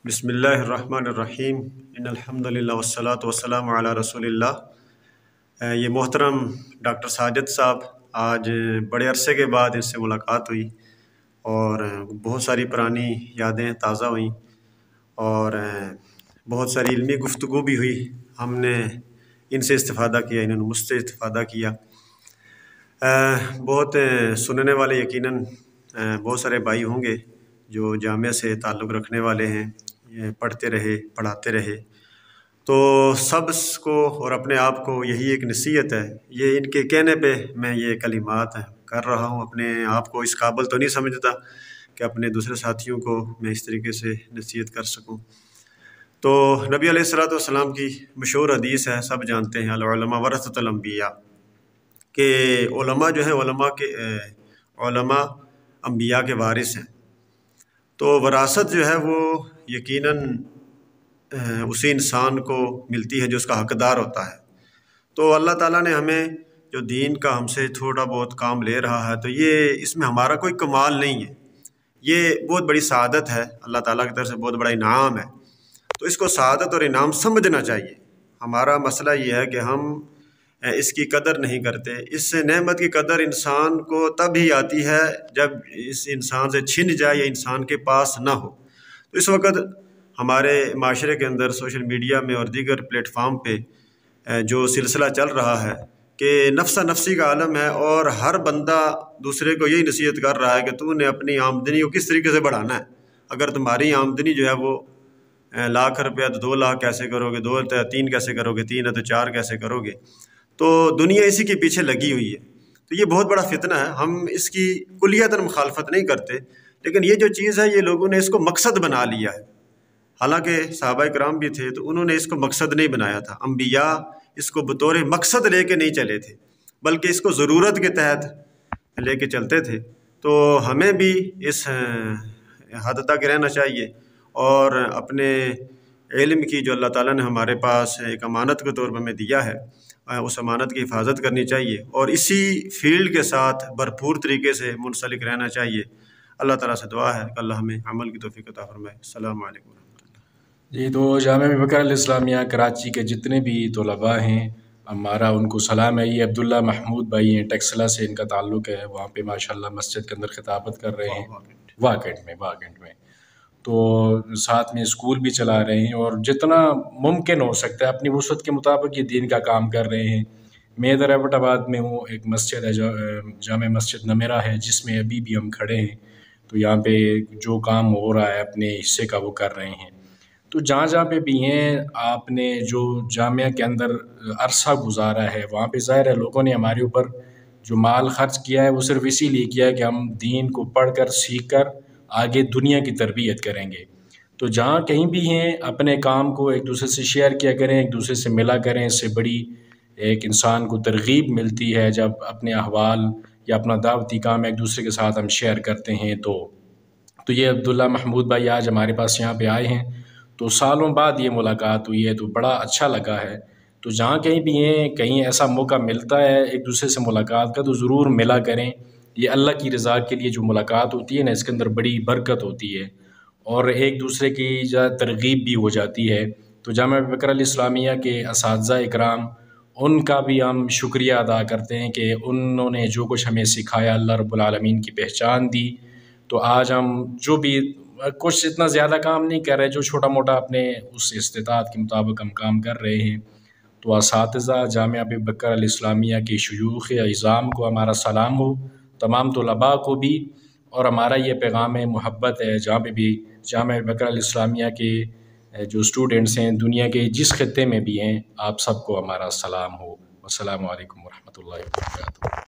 بسم اللہ الرحمن الرحیم ان الحمد للہ والصلاة والسلام علی رسول اللہ۔ یہ محترم ڈاکٹر ساجد صاحب، آج بڑے عرصے کے بعد ان سے ملاقات ہوئی اور بہت ساری پرانی یادیں تازہ ہوئیں اور بہت ساری علمی گفتگو بھی ہوئی۔ ہم نے ان سے استفادہ کیا، انہوں نے مجھ سے استفادہ کیا۔ بہت سننے والے یقیناً بہت سارے بھائی ہوں گے جو جامعہ سے تعلق رکھنے والے ہیں، پڑھتے رہے، پڑھاتے رہے، تو سب کو اور اپنے آپ کو یہی ایک نصیحت ہے۔ یہ ان کے کہنے پہ میں یہ کلمات کر رہا ہوں، اپنے آپ کو اس قابل تو نہیں سمجھتا کہ اپنے دوسرے ساتھیوں کو میں اس طریقے سے نصیحت کر سکوں۔ تو نبی علیہ الصلوۃ والسلام کی مشہور حدیث ہے، سب جانتے ہیں، العلماء ورثۃ الانبیاء، کہ علماء جو ہیں علماء انبیاء کے وارث ہیں۔ تو وراثت جو ہے وہ یقیناً اسی انسان کو ملتی ہے جو اس کا حقدار ہوتا ہے۔ تو اللہ تعالیٰ نے ہمیں جو دین کا ہم سے تھوڑا بہت کام لے رہا ہے، تو یہ اس میں ہمارا کوئی کمال نہیں ہے، یہ بہت بڑی سعادت ہے، اللہ تعالیٰ کی طرف سے بہت بڑا انعام ہے۔ تو اس کو سعادت اور انعام سمجھنا چاہیے۔ ہمارا مسئلہ یہ ہے کہ ہم اس کی قدر نہیں کرتے۔ اس نعمت کی قدر انسان کو تب ہی آتی ہے جب اس انسان سے چھن جائے یا انسان کے پاس نہ ہو۔ تو اس وقت ہمارے معاشرے کے اندر سوشل میڈیا میں اور دیگر پلیٹ فارم پہ جو سلسلہ چل رہا ہے کہ نفسا نفسی کا عالم ہے، اور ہر بندہ دوسرے کو یہی نصیحت کر رہا ہے کہ تو نے اپنی آمدنی کو کس طریقے سے بڑھانا ہے۔ اگر تمہاری آمدنی جو ہے وہ لاکھ روپیہ، تو 2 لاکھ کیسے کرو گے، 2 ہے 3 کیسے کرو گے، 3 ہے تو 4 کیسے کرو گے۔ تو دنیا اسی کے پیچھے لگی ہوئی ہے۔ تو یہ بہت بڑا فتنہ ہے، ہم اس کی کلیتاً مخالفت نہیں کرتے، لیکن یہ جو چیز ہے یہ لوگوں نے اس کو مقصد بنا لیا ہے۔ حالانکہ صحابہ کرام بھی تھے تو انہوں نے اس کو مقصد نہیں بنایا تھا، انبیاء اس کو بطور مقصد لے کے نہیں چلے تھے، بلکہ اس کو ضرورت کے تحت لے کے چلتے تھے۔ تو ہمیں بھی اس حد تک رہنا چاہیے اور اپنے علم کی جو اللہ تعالیٰ نے ہمارے پاس ایک امانت کے طور پر ہمیں دیا ہے، اس امانت کی حفاظت کرنی چاہیے اور اسی فیلڈ کے ساتھ بھرپور طریقے سے منسلک رہنا چاہیے۔ اللہ تعالیٰ سے دعا ہے کہ اللہ ہمیں عمل کی توفیق عطا فرمائے۔ السلام علیکم ورحمۃ اللہ۔ جی، تو جامعہ ابی بکر الاسلامیہ کراچی کے جتنے بھی طلباء ہیں ہمارا ان کو سلام ہے۔ یہ عبداللہ محمود بھائی ہیں، ٹیکسلا سے ان کا تعلق ہے، وہاں پہ ماشاءاللہ مسجد کے اندر خطابت کر رہے ہیں، واکنڈ میں تو ساتھ میں اسکول بھی چلا رہے ہیں، اور جتنا ممکن ہو سکتا ہے اپنی وسعت کے مطابق یہ دین کا کام کر رہے ہیں۔ میں ادھر ایبٹ آباد میں ہوں، ایک مسجد ہے جامع مسجد نمیرہ ہے، جس میں ابھی بھی ہم کھڑے ہیں۔ تو یہاں پہ جو کام ہو رہا ہے اپنے حصے کا وہ کر رہے ہیں۔ تو جہاں پہ بھی ہیں، آپ نے جو جامعہ کے اندر عرصہ گزارا ہے، وہاں پہ ظاہر ہے لوگوں نے ہمارے اوپر جو مال خرچ کیا ہے وہ صرف اسی لیے کیا ہے کہ ہم دین کو پڑھ کر سیکھ کر آگے دنیا کی تربیت کریں گے۔ تو جہاں کہیں بھی ہیں اپنے کام کو ایک دوسرے سے شیئر کیا کریں، ایک دوسرے سے ملا کریں۔ اس سے بڑی ایک انسان کو ترغیب ملتی ہے جب اپنے احوال یا اپنا دعوتی کام ایک دوسرے کے ساتھ ہم شیئر کرتے ہیں۔ تو یہ عبداللہ محمود بھائی آج ہمارے پاس یہاں پہ آئے ہیں، تو سالوں بعد یہ ملاقات ہوئی ہے، تو بڑا اچھا لگا ہے۔ تو جہاں کہیں بھی ہیں، کہیں ایسا موقع ملتا ہے ایک دوسرے سے ملاقات کا، تو ضرور ملا کریں۔ یہ اللہ کی رضا کے لیے جو ملاقات ہوتی ہے نا، اس کے اندر بڑی برکت ہوتی ہے اور ایک دوسرے کی ترغیب بھی ہو جاتی ہے۔ تو جامعہ ابی بکر الاسلامیہ کے اساتذہ اکرام، ان کا بھی ہم شکریہ ادا کرتے ہیں کہ انہوں نے جو کچھ ہمیں سکھایا، اللہ رب العالمین کی پہچان دی۔ تو آج ہم جو بھی کچھ اتنا زیادہ کام نہیں کر رہے، جو چھوٹا موٹا اپنے اس استطاعت کے مطابق ہم کام کر رہے ہیں۔ تو اساتذہ جامعہ ابی بکر الاسلامیہ کے شیوخ عظام کو ہمارا سلام ہو، تمام طلباء کو بھی، اور ہمارا یہ پیغام محبت ہے جہاں پہ بھی جامعہ ابی بکر الاسلامیہ کے جو اسٹوڈنٹس ہیں دنیا کے جس خطے میں بھی ہیں، آپ سب کو ہمارا سلام ہو۔ السلام علیکم ورحمۃ اللہ وبرکاتہ۔